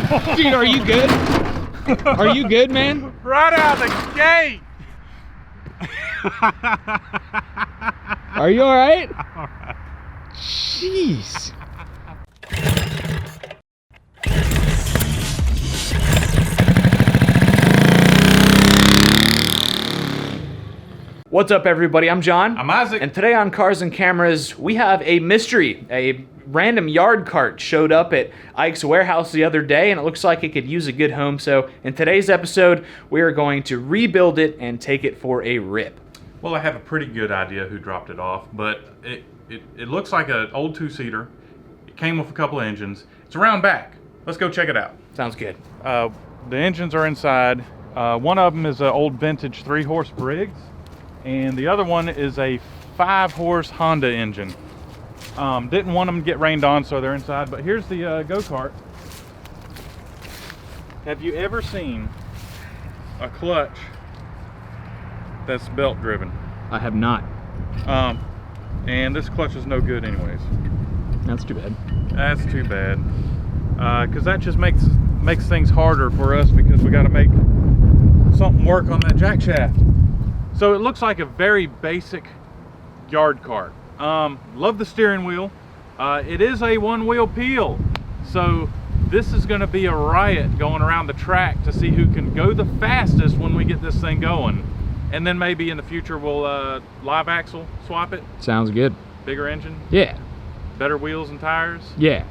Dude, are you good? Are you good, man? Right out the gate. Are you all right? All right. Jeez. What's up, everybody? I'm John. I'm Isaac. And today on Cars and Cameras, we have a mystery. A random yard cart showed up at Ike's warehouse the other day, and it looks like it could use a good home. So in today's episode, we are going to rebuild it and take it for a rip. Well, I have a pretty good idea who dropped it off, but it looks like an old two-seater. It came with a couple of engines. It's around back. Let's go check it out. Sounds good. The engines are inside. One of them is an old vintage 3-horse Briggs, and the other one is a 5-horse Honda engine. Didn't want them to get rained on, so they're inside. But here's the go-kart. Have you ever seen a clutch that's belt driven? I have not. And this clutch is no good anyways. That's too bad. That's too bad. Because that just makes things harder for us, because we got to make something work on that jack shaft. So it looks like a very basic yard cart. Love the steering wheel. It is a one-wheel peel, so this is going to be a riot going around the track to see who can go the fastest when we get this thing going. And then maybe in the future we'll live axle swap it. Sounds good. Bigger engine. Yeah. Better wheels and tires. Yeah.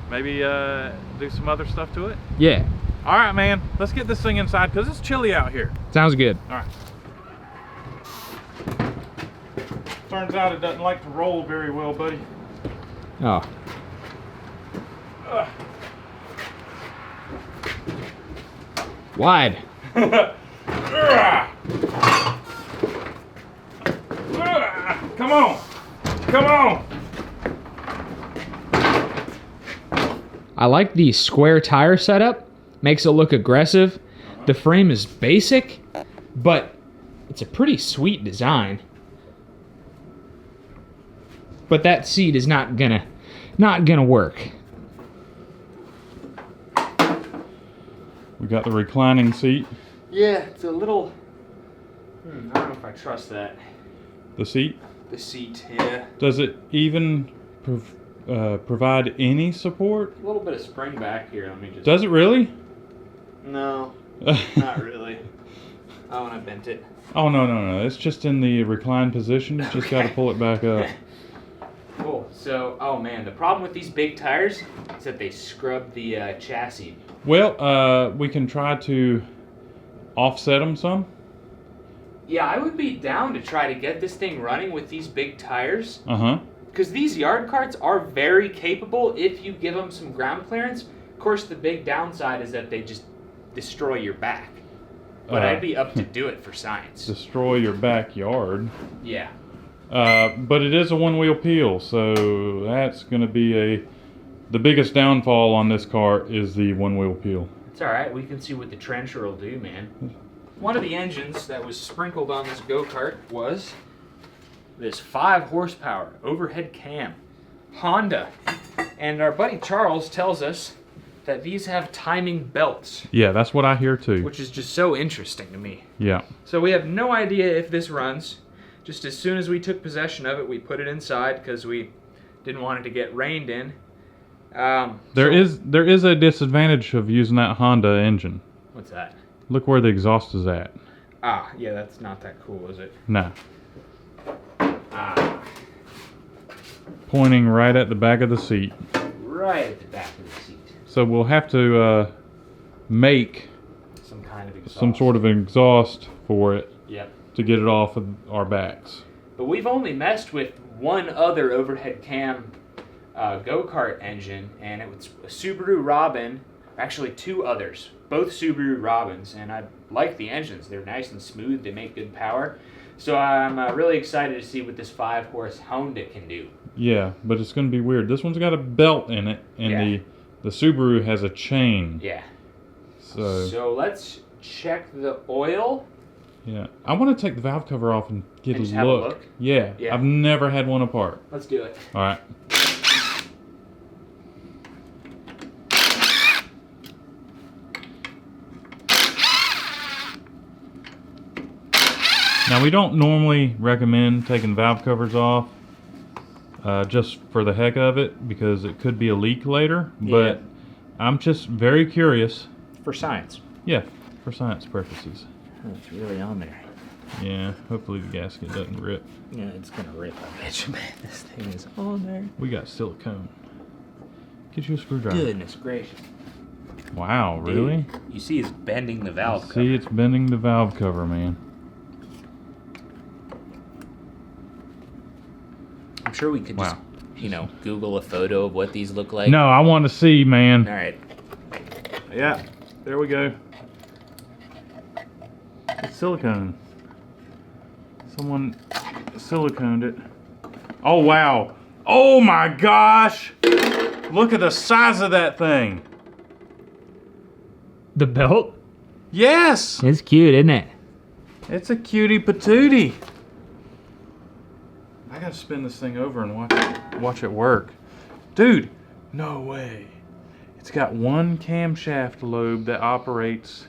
Maybe do some other stuff to it. Yeah. All right, man. Let's get this thing inside because it's chilly out here. Sounds good. All right. Turns out it doesn't like to roll very well, buddy. Oh. Wide. Come on. Come on. I like the square tire setup. Makes it look aggressive. The frame is basic, but it's a pretty sweet design. But that seat is not gonna work. We got the reclining seat. Yeah, it's a little. I don't know if I trust that. The seat? The seat, yeah. Does it even provide any support? A little bit of spring back here. Let me just. Does it really? No, not really. Oh, and I bent it. Oh, no. It's just in the reclined position. You just got to pull it back up. Cool. So, oh man, the problem with these big tires is that they scrub the chassis. Well, we can try to offset them some. Yeah, I would be down to try to get this thing running with these big tires. Uh-huh. Because these yard carts are very capable if you give them some ground clearance. Of course, the big downside is that they just destroy your back. But I'd be up to do it for science. Destroy your backyard. Yeah. But it is a one-wheel peel, so that's going to be the biggest downfall on this cart is the one-wheel peel. It's all right. We can see what the trencher will do, man. One of the engines that was sprinkled on this go-kart was this 5-horsepower overhead cam Honda. And our buddy Charles tells us that these have timing belts. Yeah, that's what I hear too. Which is just so interesting to me. Yeah. So we have no idea if this runs. Just as soon as we took possession of it, we put it inside because we didn't want it to get rained in. There is a disadvantage of using that Honda engine. What's that? Look where the exhaust is at. Ah, yeah, that's not that cool, is it? No. Ah. Pointing right at the back of the seat. Right at the back of the seat. So we'll have to make some kind of exhaust. Some sort of exhaust for it. Yep. To get it off of our backs. But we've only messed with one other overhead cam go-kart engine, and it was a Subaru Robin, actually 2 others, both Subaru Robins, and I like the engines. They're nice and smooth, they make good power. So I'm really excited to see what this 5-horse Honda can do. Yeah, but it's going to be weird. This one's got a belt in it, and the Subaru has a chain. Yeah. So let's check the oil. Yeah, I want to take the valve cover off and get a look. Have a look? Yeah, I've never had one apart. Let's do it. All right. Now we don't normally recommend taking valve covers off just for the heck of it, because it could be a leak later, but I'm just very curious. For science. Yeah, for science purposes. Oh, it's really on there. Yeah, hopefully the gasket doesn't rip. Yeah, it's gonna rip, I bet you, man. This thing is on there. We got silicone. Get you a screwdriver. Goodness gracious. Wow, Dude, really? you see it's bending the valve cover. See, it's bending the valve cover, man. I'm sure we could just, you know, Google a photo of what these look like. No, I want to see, man. All right. Yeah, there we go. It's silicone. Someone siliconed it. Oh, wow. Oh, my gosh. Look at the size of that thing. The belt? Yes. It's cute, isn't it? It's a cutie patootie. I gotta spin this thing over and watch it work. Dude, no way. It's got one camshaft lobe that operates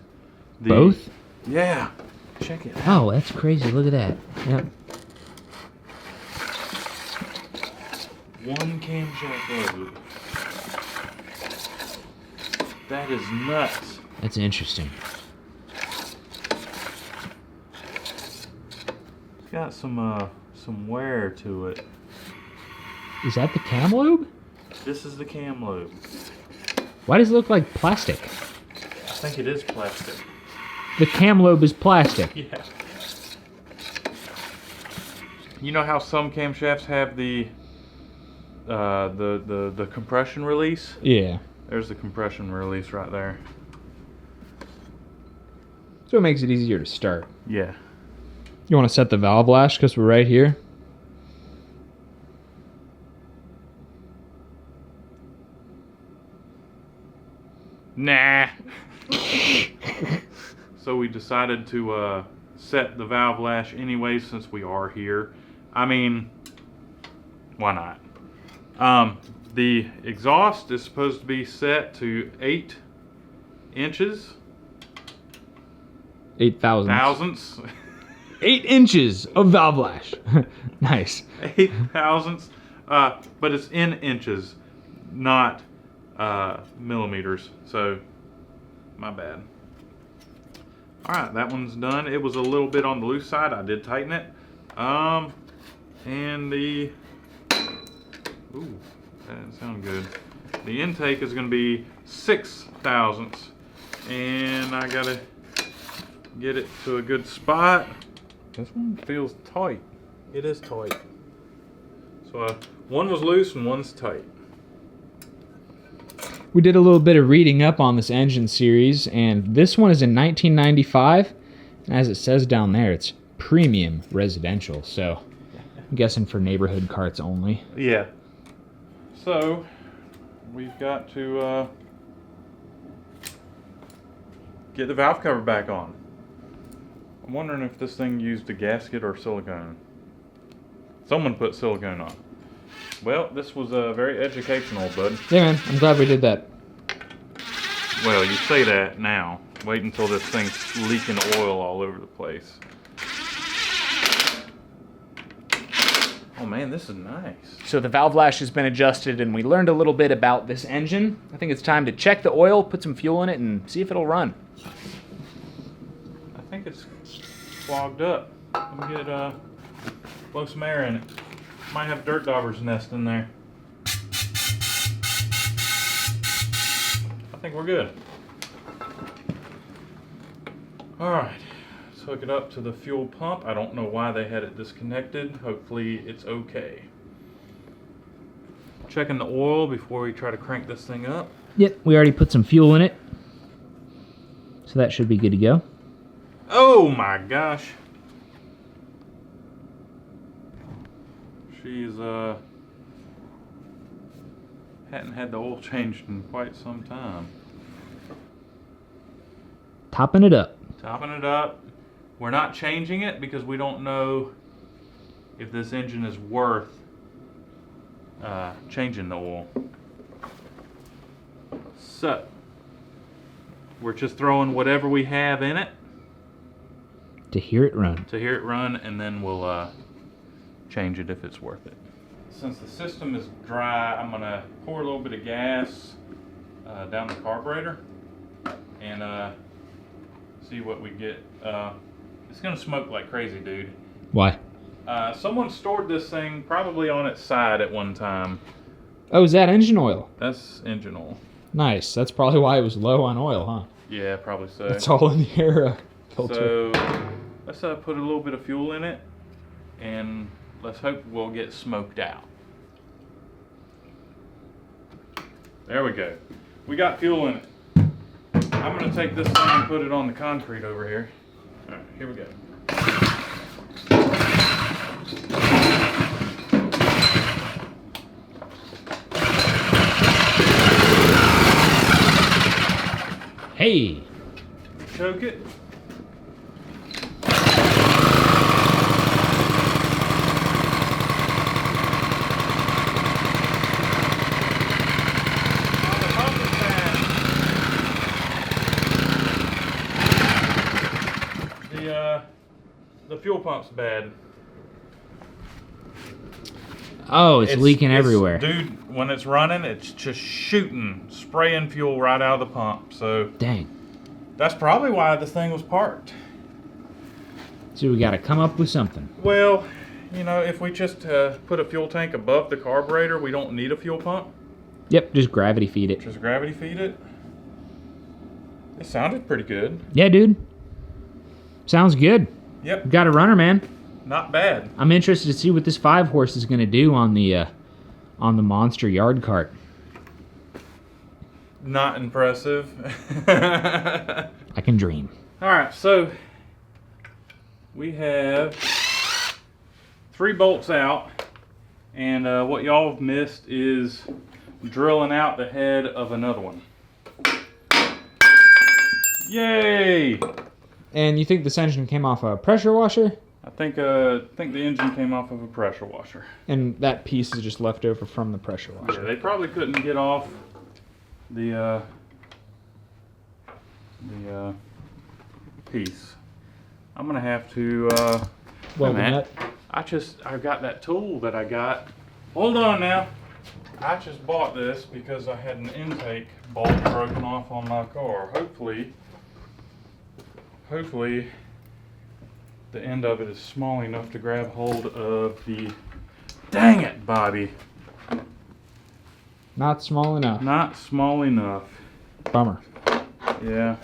the... Both? Yeah. Check it out. Oh, that's crazy. Look at that. Yep. One camshaft lobe. That is nuts. That's interesting. It's got some wear to it. Is that the cam lobe? This is the cam lobe. Why does it look like plastic? I think it is plastic. The cam lobe is plastic. Yeah. You know how some camshafts have the compression release? Yeah. There's the compression release right there. So it makes it easier to start. Yeah. You want to set the valve lash because we're right here? Nah. So we decided to set the valve lash anyway since we are here. I mean, why not? The exhaust is supposed to be set to 8 inches. 8 Thousandths. 8 inches of valve lash. Nice. 8 thousandths. But it's in inches, not millimeters. So, my bad. Alright, that one's done. It was a little bit on the loose side. I did tighten it. And the... Ooh, that didn't sound good. The intake is going to be 6 thousandths. And I got to get it to a good spot. This one feels tight. It is tight. So one was loose and one's tight. We did a little bit of reading up on this engine series, and this one is in 1995. And as it says down there, it's premium residential. So I'm guessing for neighborhood carts only. Yeah. So we've got to get the valve cover back on. I'm wondering if this thing used a gasket or silicone. Someone put silicone on. Well, this was very educational, bud. Yeah, man. I'm glad we did that. Well, you say that now. Wait until this thing's leaking oil all over the place. Oh man, this is nice. So the valve lash has been adjusted, and we learned a little bit about this engine. I think it's time to check the oil, put some fuel in it, and see if it'll run. I think it's clogged up. Let me get blow some air in it. Might have dirt dauber's nest in there. I think we're good. Alright, let's hook it up to the fuel pump. I don't know why they had it disconnected. Hopefully it's okay. Checking the oil before we try to crank this thing up. Yep, we already put some fuel in it. So that should be good to go. Oh my gosh. She's hadn't had the oil changed in quite some time. Topping it up. Topping it up. We're not changing it because we don't know if this engine is worth changing the oil. So we're just throwing whatever we have in it. To hear it run. To hear it run, and then we'll change it if it's worth it. Since the system is dry, I'm gonna pour a little bit of gas down the carburetor and see what we get. It's gonna smoke like crazy, dude. Why? Someone stored this thing probably on its side at one time. Oh, is that engine oil? That's engine oil. Nice. That's probably why it was low on oil, huh? Yeah, probably so. It's all in the air filter. So let's put a little bit of fuel in it, and let's hope we'll get smoked out. There we go. We got fuel in it. I'm gonna take this thing and put it on the concrete over here. All right, here we go. Hey! Choke it. The fuel pump's bad. Oh, it's leaking everywhere. Dude, when it's running, it's just spraying fuel right out of the pump. So dang. That's probably why this thing was parked. So we got to come up with something. Well, you know, if we just put a fuel tank above the carburetor, we don't need a fuel pump. Yep, just gravity feed it. Just gravity feed it. It sounded pretty good. Yeah, dude. Sounds good. Yep. Got a runner, man. Not bad. I'm interested to see what this 5-horse is going to do on the monster yard cart. Not impressive. I can dream. All right, so we have 3 bolts out, and what y'all have missed is drilling out the head of another one. Yay! And you think this engine came off a pressure washer? I think the engine came off of a pressure washer. And that piece is just left over from the pressure washer. Yeah, they probably couldn't get off the piece. I'm gonna have to Well, I've got that tool that I got. Hold on now. I just bought this because I had an intake bolt broken off on my car. Hopefully the end of it is small enough to grab hold of the... Dang it, Bobby. Not small enough. Not small enough. Bummer. Yeah.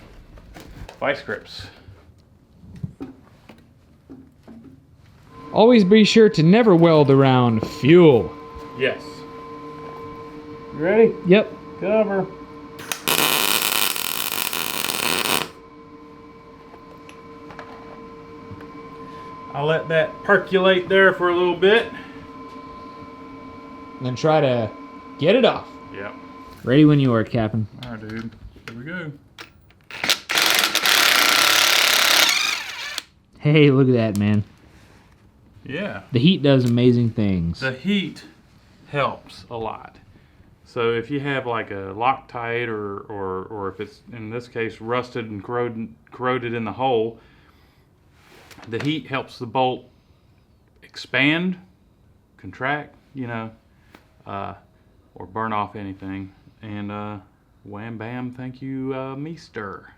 Vice grips. Always be sure to never weld around fuel. Yes. You ready? Yep. Cover. I'll let that percolate there for a little bit. And then try to get it off. Yep. Ready when you are, Captain. All right, dude. Here we go. Hey, look at that, man. Yeah. The heat does amazing things. The heat helps a lot. So if you have like a Loctite or if it's, in this case, rusted and corroded in the hole, the heat helps the bolt expand, contract, you know, or burn off anything. And wham bam, thank you, Meester.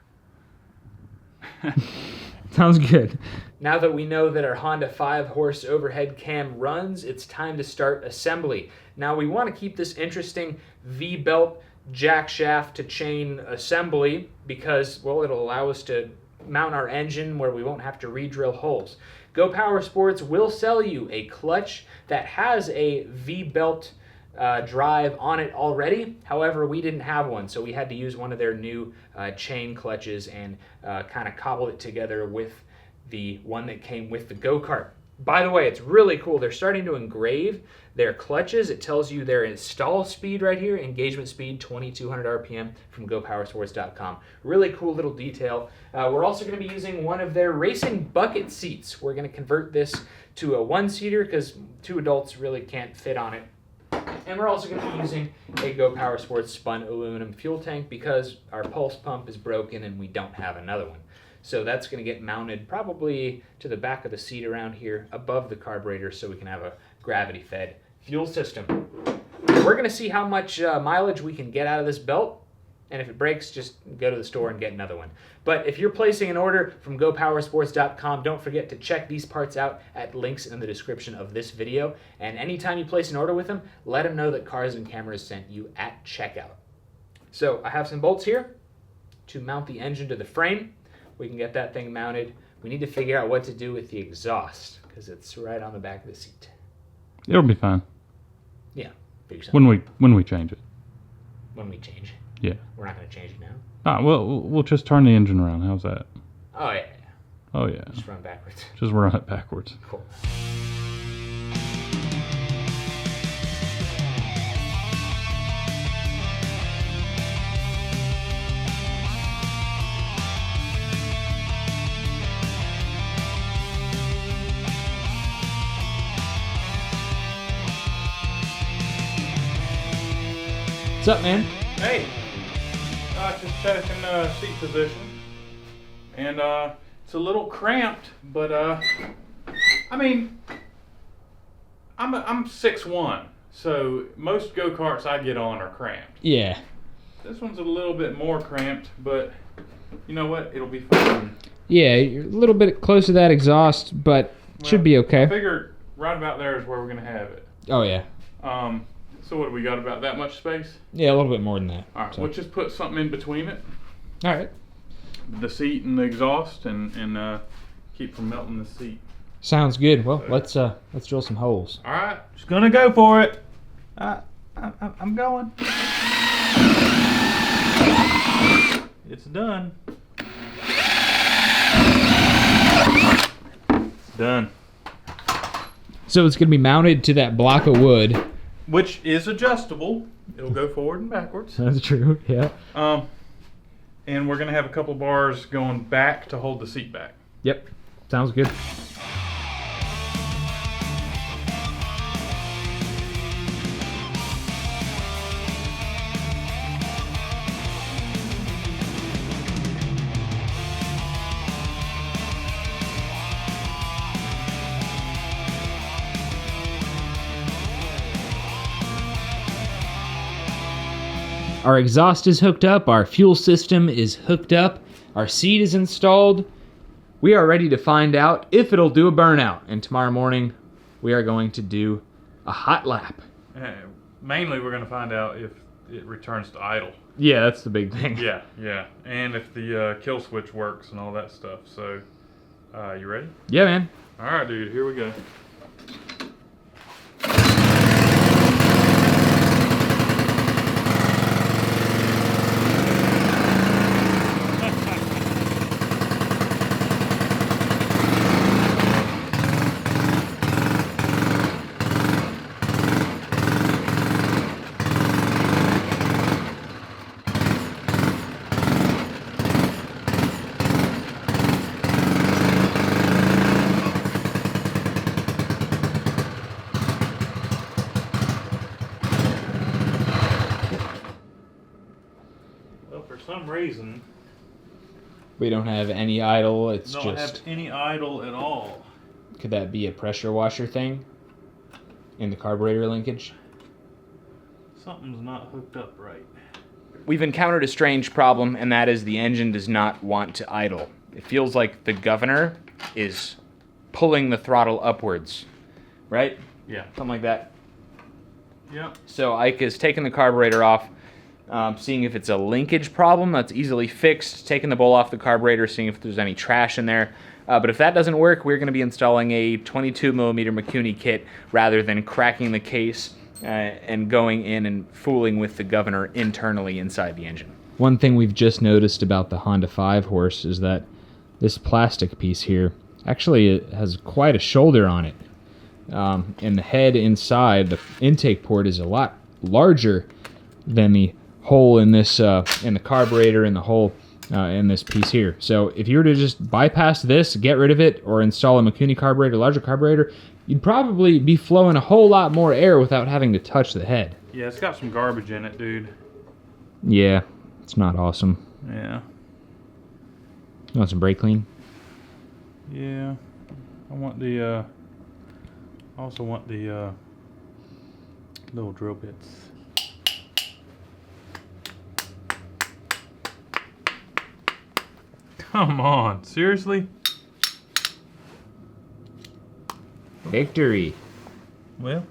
Sounds good. Now that we know that our Honda 5-horse overhead cam runs, it's time to start assembly. Now we want to keep this interesting V-belt jack shaft to chain assembly because, well, it'll allow us to mount our engine where we won't have to re-drill holes. Go Power Sports will sell you a clutch that has a V-belt drive on it already. However, we didn't have one, so we had to use one of their new chain clutches and kind of cobble it together with the one that came with the go-kart. By the way, it's really cool. They're starting to engrave their clutches. It tells you their install speed right here, engagement speed 2200 RPM from GoPowerSports.com. Really cool little detail. We're also going to be using one of their racing bucket seats. We're going to convert this to a one-seater because 2 adults really can't fit on it. And we're also going to be using a Go Power Sports spun aluminum fuel tank because our pulse pump is broken and we don't have another one. So that's going to get mounted probably to the back of the seat around here above the carburetor so we can have a gravity-fed fuel system. We're going to see how much mileage we can get out of this belt. And if it breaks, just go to the store and get another one. But if you're placing an order from GoPowersports.com, don't forget to check these parts out at links in the description of this video. And anytime you place an order with them, let them know that Cars and Cameras sent you at checkout. So I have some bolts here to mount the engine to the frame. We can get that thing mounted. We need to figure out what to do with the exhaust because it's right on the back of the seat. It'll be fine. Yeah, figure something. When we change it. When we change. Yeah. We're not going to change it now. Ah, we'll just turn the engine around. How's that? Oh yeah. Oh yeah. Just run backwards. Just run it backwards. Cool. What's up, man? Hey, just checking seat position, and it's a little cramped, but I mean, I'm 6'1", so most go-karts I get on are cramped. Yeah. This one's a little bit more cramped, but you know what? It'll be fine. Yeah, you're a little bit close to that exhaust, but should be okay. I figured right about there is where we're gonna have it. Oh yeah. So what do we got, about that much space? Yeah, a little bit more than that. All right, we'll just put something in between it. All right. The seat and the exhaust, and keep from melting the seat. Sounds good. Well, let's drill some holes. All right, just gonna go for it. I'm going. It's done. It's done. So it's gonna be mounted to that block of wood. Which is adjustable. It'll go forward and backwards. That's true. Yeah. And we're gonna have a couple bars going back to hold the seat back. Yep. Sounds good. Our exhaust is hooked up, our fuel system is hooked up, our seat is installed. We are ready to find out if it'll do a burnout. And tomorrow morning, we are going to do a hot lap. Mainly, we're gonna find out if it returns to idle. Yeah, that's the big thing. Yeah. And if the kill switch works and all that stuff. So, you ready? Yeah, man. All right, dude, here we go. For some reason, we don't have any idle. It's don't just. have any idle at all. Could that be a pressure washer thing in the carburetor linkage? Something's not hooked up right. We've encountered a strange problem, and that is the engine does not want to idle. It feels like the governor is pulling the throttle upwards, right? Yeah. Something like that. Yep. So Ike is taking the carburetor off, seeing if it's a linkage problem that's easily fixed, taking the bowl off the carburetor, seeing if there's any trash in there. But if that doesn't work, we're going to be installing a 22mm Mikuni kit rather than cracking the case and going in and fooling with the governor internally inside the engine. One thing we've just noticed about the Honda 5-horse is that this plastic piece here actually has quite a shoulder on it. And the head inside, the intake port, is a lot larger than the hole in this in the carburetor and the hole in this piece here. So if you were to just bypass this, get rid of it, or install a Mikuni carburetor, larger carburetor, you'd probably be flowing a whole lot more air without having to touch the head. Yeah, it's got some garbage in it, dude. Yeah, it's not awesome. Yeah. You want some brake clean? Yeah. I want the, I also want the, little drill bits. Come on, seriously? Victory. Well,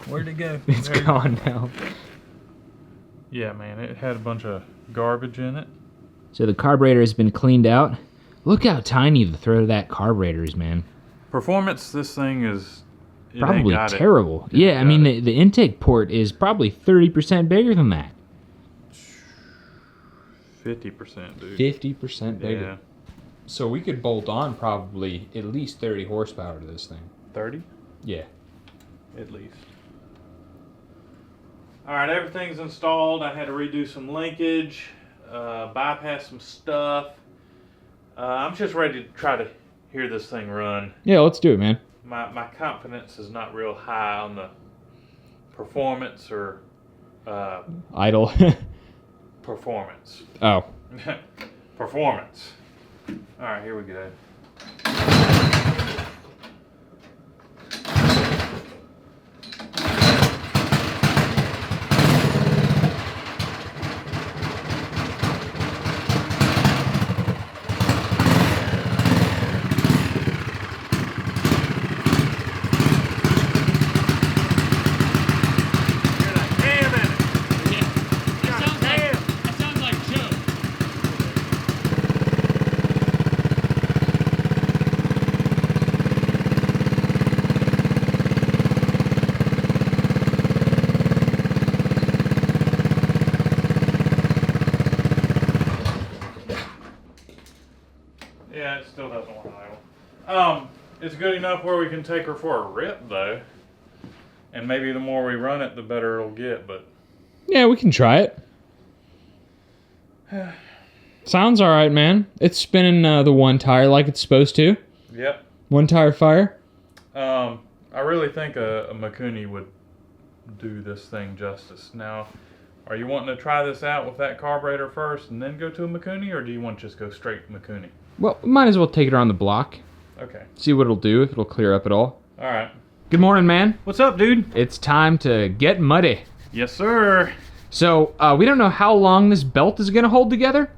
where'd it go? It's gone now. Yeah, man, it had a bunch of garbage in it. So the carburetor has been cleaned out. Look how tiny the throat of that carburetor is, man. Performance, this thing is... Probably terrible. Yeah, I mean, the intake port is probably 30% bigger than that. 50%, dude. 50% bigger. Yeah. So we could bolt on probably at least 30 horsepower to this thing. 30? Yeah. At least. Alright, everything's installed. I had to redo some linkage, bypass some stuff. I'm just ready to try to hear this thing run. Yeah, let's do it, man. My confidence is not real high on the performance or Idle. performance. Oh. Performance. Alright, here we go. Yeah, it still doesn't want to idle. It's good enough where we can take her for a rip, though. And maybe the more we run it, the better it'll get, but... Yeah, we can try it. Sounds alright, man. It's spinning the one tire like it's supposed to. Yep. One tire fire. I really think a Mikuni would do this thing justice. Now, are you wanting to try this out with that carburetor first and then go to a Mikuni, or do you want to just go straight Mikuni? Well, we might as well take it around the block. Okay. See what it'll do, if it'll clear up at all. Alright. Good morning, man. What's up, dude? It's time to get muddy. Yes, sir. So, we don't know how long this belt is going to hold together.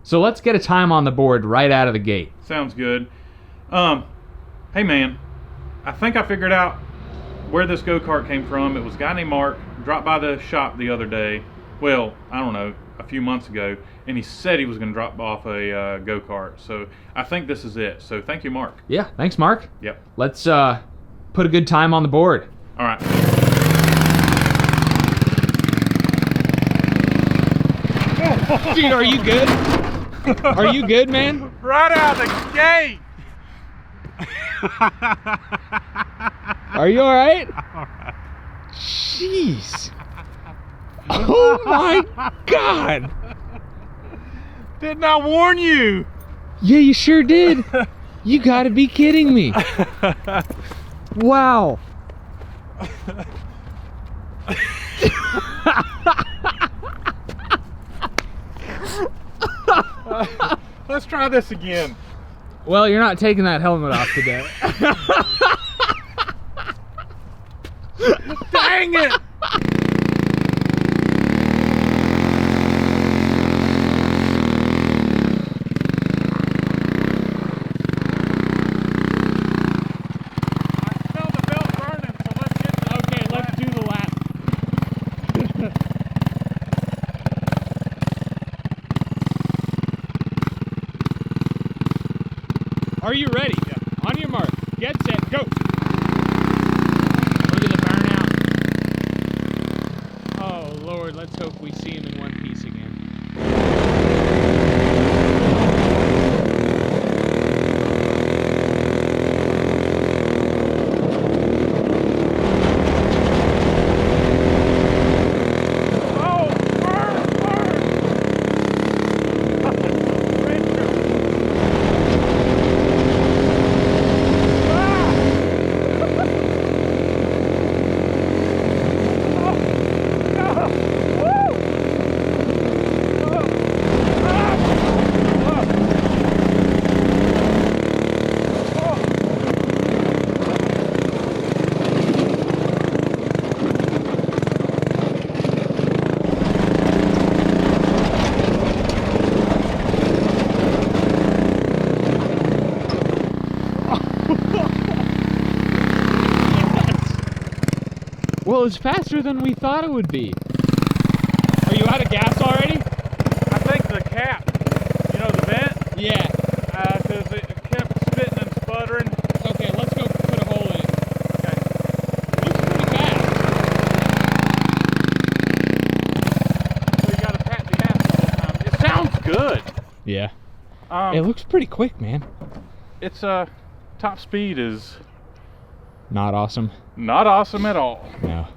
So let's get a time on the board right out of the gate. Sounds good. Hey, man. I think I figured out where this go-kart came from. It was a guy named Mark, dropped by the shop the other day. Well, I don't know, a few months ago. And he said he was going to drop off a go-kart. So I think this is it. So thank you, Mark. Yeah, thanks, Mark. Yep. Let's put a good time on the board. All right. Dude, are you good? Are you good, man? Right out of the gate. Are you all right? All right. Jeez. Oh my God. Didn't I warn you? Yeah, you sure did. You gotta be kidding me. Wow. Let's try this again. Well, you're not taking that helmet off today. Dang it! Are you ready? Yeah. On your mark, get set, go! Look at the burnout. Oh Lord, let's hope we see him in one piece again. goes faster than we thought it would be. Are you out of gas already? I think the cap, you know, the vent, Yeah. because it kept spitting and sputtering. Okay, let's go put a hole in it. Okay. Looks pretty fast. So you gotta tap the gas the whole time. It sounds good. Yeah. It looks pretty quick, man. It's top speed is Not awesome. not awesome at all. No.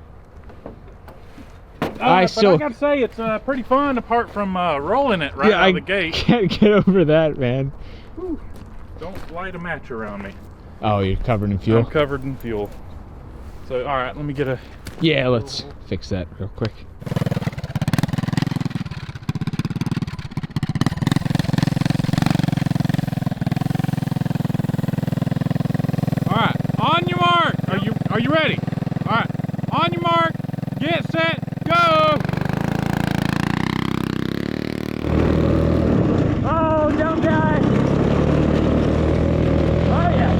But I gotta say, it's pretty fun apart from rolling it right out of the gate. Can't get over that, man. Whew. Don't light a match around me. Oh, you're covered in fuel? I'm covered in fuel. So, all right, let me get a... Yeah, let's fix that real quick. All right, on your mark. Are you ready? All right, on your mark, get set, go. Oh, don't die! Oh, yeah.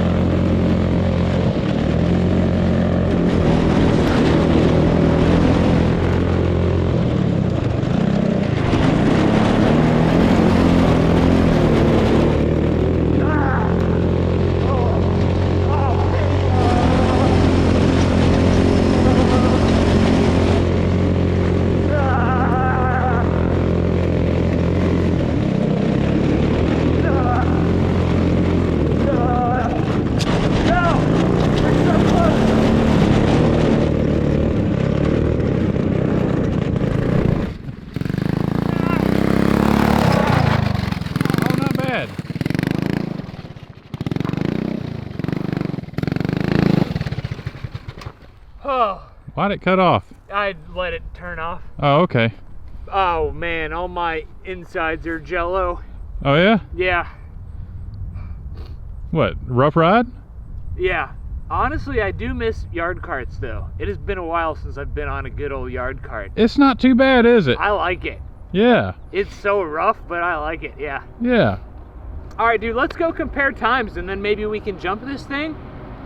Oh, not bad. Oh, Why'd it cut off? I'd let it turn off. Oh, okay. Oh, man, all my insides are jello. Oh, yeah? Yeah, What, rough ride? yeah. Honestly, I do miss yard carts, though. It has been a while since I've been on a good old yard cart. It's not too bad, is it? I like it. Yeah, It's so rough, but I like it, yeah. yeah. All right, dude, let's go compare times, and then maybe we can jump this thing.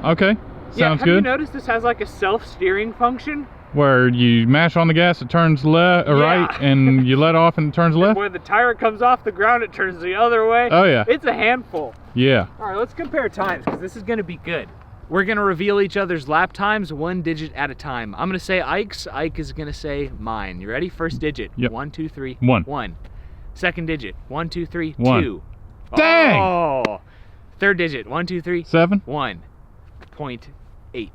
Okay, Yeah, sounds have you good. noticed this has like a self-steering function? Where you mash on the gas, it turns left, right, and you let off and it turns left? When the tire comes off the ground, it turns the other way. Oh, yeah. It's a handful. Yeah. All right, let's compare times, because this is going to be good. We're going to reveal each other's lap times one digit at a time. I'm going to say Ike's. Ike is going to say mine. You ready? First digit. Yep. 1, 2, 3. 1. 1. Second digit. 1, 2, 3. 1. 2. Dang! Oh. Third digit. 1, 2, 3. 7. 1.8.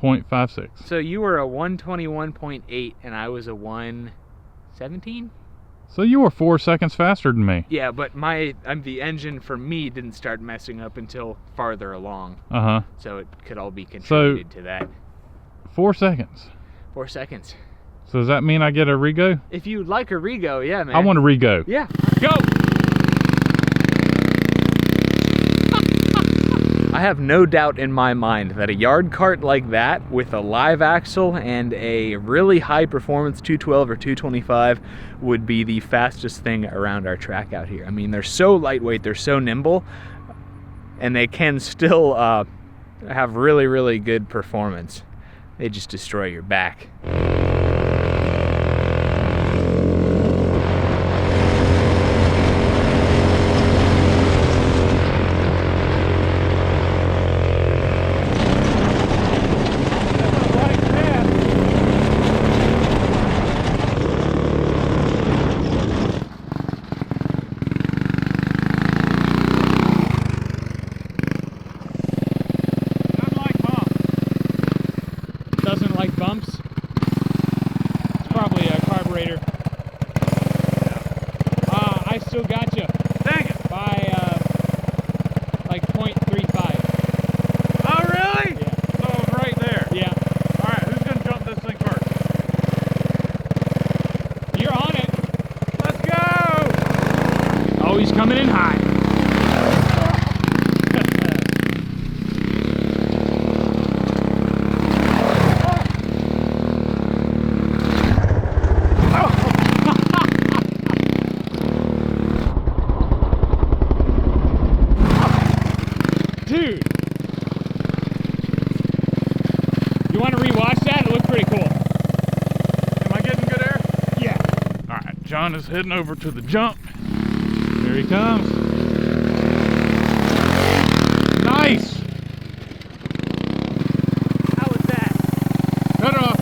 0.56. So you were a 121.8 and I was a 117? So you were 4 seconds faster than me. Yeah, but the engine for me didn't start messing up until farther along. Uh-huh. So it could all be contributed to that. 4 seconds. 4 seconds. So does that mean I get a rego? If you'd like a rego, yeah, man. I want a rego. Yeah. Go! I have no doubt in my mind that a yard cart like that with a live axle and a really high performance 212 or 225 would be the fastest thing around our track out here. I mean, they're so lightweight, they're so nimble, and they can still have really, really good performance. They just destroy your back. Doesn't like bumps? John is heading over to the jump. Here he comes. Nice! How was that? Cut it off.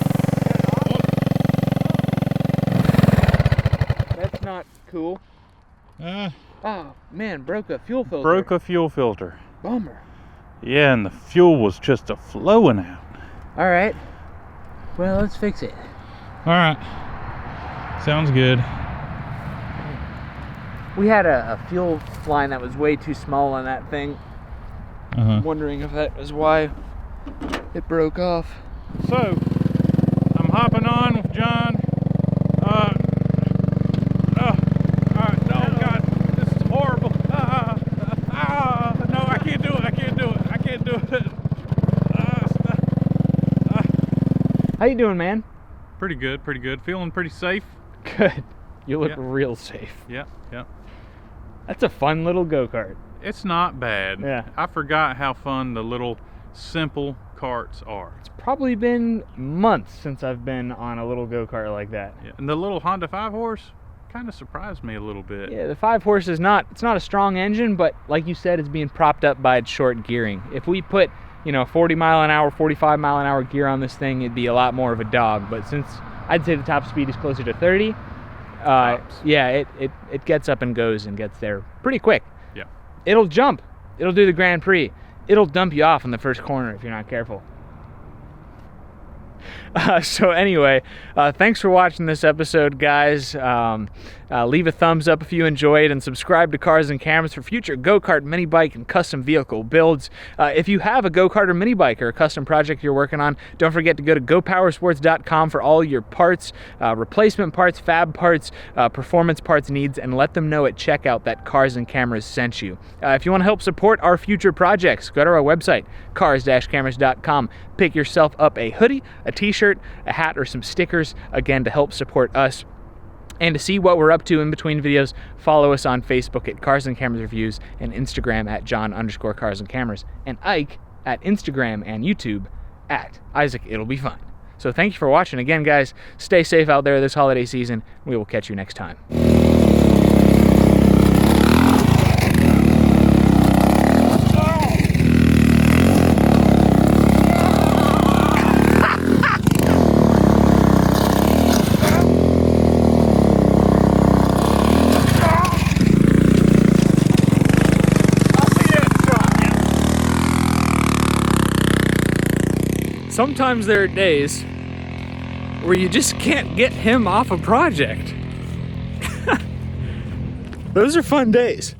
That's not cool. Oh man, broke a fuel filter. Broke a fuel filter. Bummer. Yeah, and the fuel was just flowing out. All right. Well, let's fix it. All right. Sounds good. We had a fuel line that was way too small on that thing. I'm wondering if that was why it broke off. So, I'm hopping on with John. No, God, this is horrible. No, I can't do it. I can't do it. How you doing, man? Pretty good. Feeling pretty safe. Good. You look real safe. Yeah. That's a fun little go-kart. It's not bad. Yeah. I forgot how fun the little simple carts are. It's probably been months since I've been on a little go-kart like that. Yeah. And the little Honda 5-horse kind of surprised me a little bit. Yeah, the 5-horse is not a strong engine, but like you said, it's being propped up by its short gearing. If we put, 40 mile an hour, 45 mile an hour gear on this thing, it'd be a lot more of a dog. But since I'd say the top speed is closer to 30, yeah, it gets up and goes and gets there pretty quick. Yeah. It'll jump. It'll do the Grand Prix. It'll dump you off in the first corner if you're not careful. So anyway, thanks for watching this episode, guys. Leave a thumbs up if you enjoyed, and subscribe to Cars and Cameras for future go-kart, mini bike, and custom vehicle builds. If you have a go-kart or mini bike or a custom project you're working on, don't forget to go to gopowersports.com for all your parts, replacement parts, fab parts, performance parts needs, and let them know at checkout that Cars and Cameras sent you. If you want to help support our future projects, go to our website, cars-cameras.com. Pick yourself up a hoodie, a t-shirt, a hat, or some stickers, again, to help support us. And to see what we're up to in between videos, follow us on Facebook at Cars and Cameras Reviews, and Instagram at John_Cars and Cameras, and Ike at Instagram and YouTube at Isaac It'll Be Fun. So thank you for watching again, guys. Stay safe out there this holiday season. We will catch you next time. Sometimes there are days where you just can't get him off a project. Those are fun days.